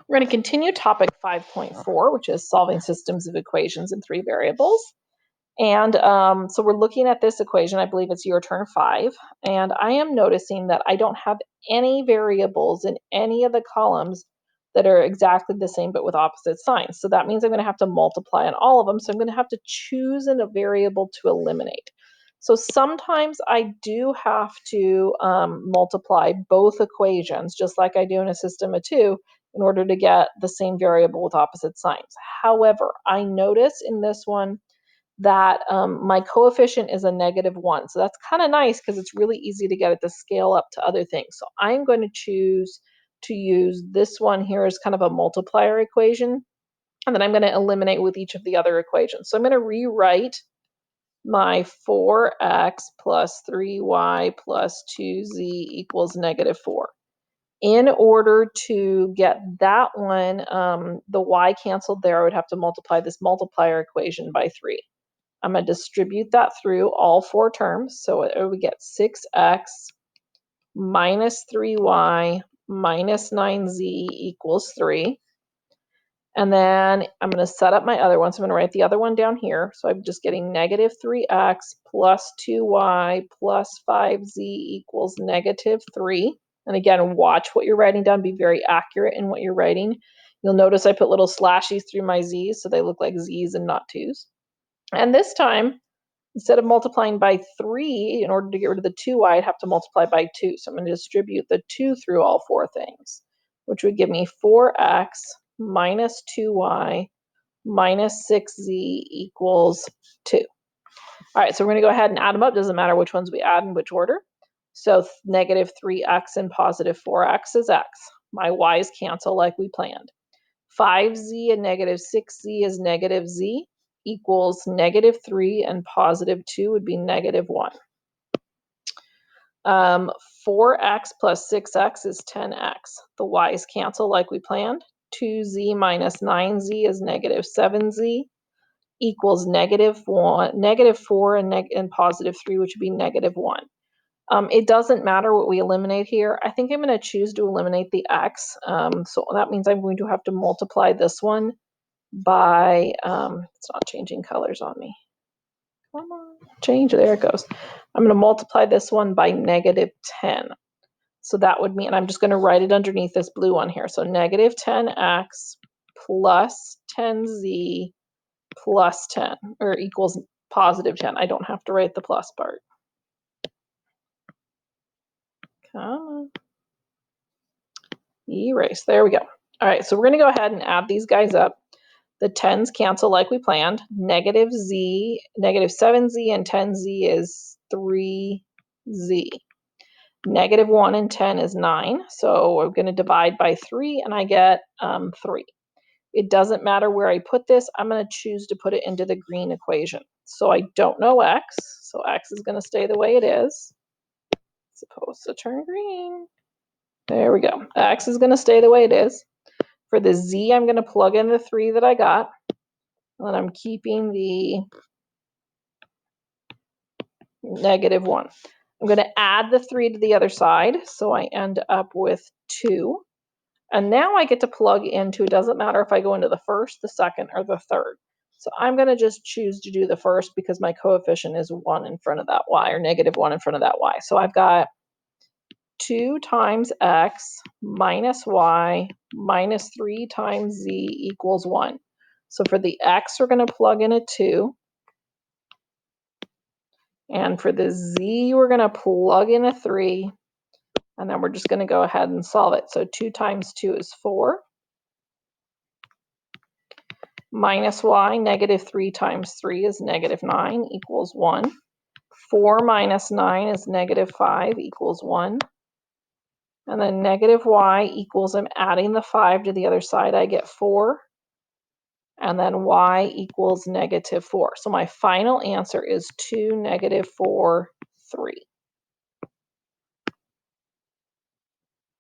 We're going to continue topic 5.4, which is solving systems of equations in 3 variables. And so we're looking at this equation. I believe it's your turn 5. And I am noticing that I don't have any variables in any of the columns that are exactly the same but with opposite signs. So that means I'm going to have to multiply on all of them. So I'm going to have to choose a variable to eliminate. So sometimes I do have to multiply both equations, just like I do in a system of 2, in order to get the same variable with opposite signs. However, I notice in this one that my coefficient is a -1. So that's kind of nice because it's really easy to get it to scale up to other things. So I'm going to choose to use this one here as kind of a multiplier equation. And then I'm going to eliminate with each of the other equations. So I'm going to rewrite my 4x plus 3y plus 2z equals -4. In order to get that one, the y canceled there, I would have to multiply this multiplier equation by 3. I'm going to distribute that through all 4 terms. So we get 6x minus 3y minus 9z equals 3. And then I'm going to set up my other one. So I'm going to write the other one down here. So I'm just getting -3x plus 2y plus 5z equals -3. And again, watch what you're writing down. Be very accurate in what you're writing. You'll notice I put little slashes through my z's so they look like z's and not 2's. And this time, instead of multiplying by 3, in order to get rid of the 2y, I'd have to multiply by 2. So I'm going to distribute the 2 through all 4 things, which would give me 4x minus 2y minus 6z equals 2. All right, so we're going to go ahead and add them up. Doesn't matter which ones we add in which order. So -3x and +4x is x. My y's cancel like we planned. 5z and -6z is -z equals -3 and +2 would be -1. 4x plus 6x is 10x. The y's cancel like we planned. 2z minus 9z is -7z equals -4 and +3, which would be -1. It doesn't matter what we eliminate here. I think I'm going to choose to eliminate the x. So that means I'm going to have to multiply this one by, it's not changing colors on me. Come on, change, there it goes. I'm going to multiply this one by -10. So that would mean, I'm just going to write it underneath this blue one here. So -10x plus 10z plus 10, or equals +10. I don't have to write the plus part. Come on. Erase. There we go. All right, so we're going to go ahead and add these guys up. The 10s cancel like we planned. -7z and 10z is 3z. -1 and 10 is 9. So we're going to divide by 3, and I get 3. It doesn't matter where I put this. I'm going to choose to put it into the green equation. So I don't know x. So x is going to stay the way it is. It's supposed to turn green. There we go. X is going to stay the way it is. For the z, I'm going to plug in the 3 that I got. And then I'm keeping the -1. I'm going to add the 3 to the other side. So I end up with 2. And now I get to plug into, it doesn't matter if I go into the first, the second, or the third. So I'm going to just choose to do the first because my coefficient is 1 in front of that y, or -1 in front of that y. So I've got 2 times x minus y minus 3 times z equals 1. So for the x, we're going to plug in a 2. And for the z, we're going to plug in a 3. And then we're just going to go ahead and solve it. So 2 times 2 is 4. Minus y, -3 times 3 is -9 equals 1. 4 minus 9 is -5 equals 1. And then -y equals, I'm adding the 5 to the other side, I get 4. And then y equals -4. So my final answer is 2, -4, 3.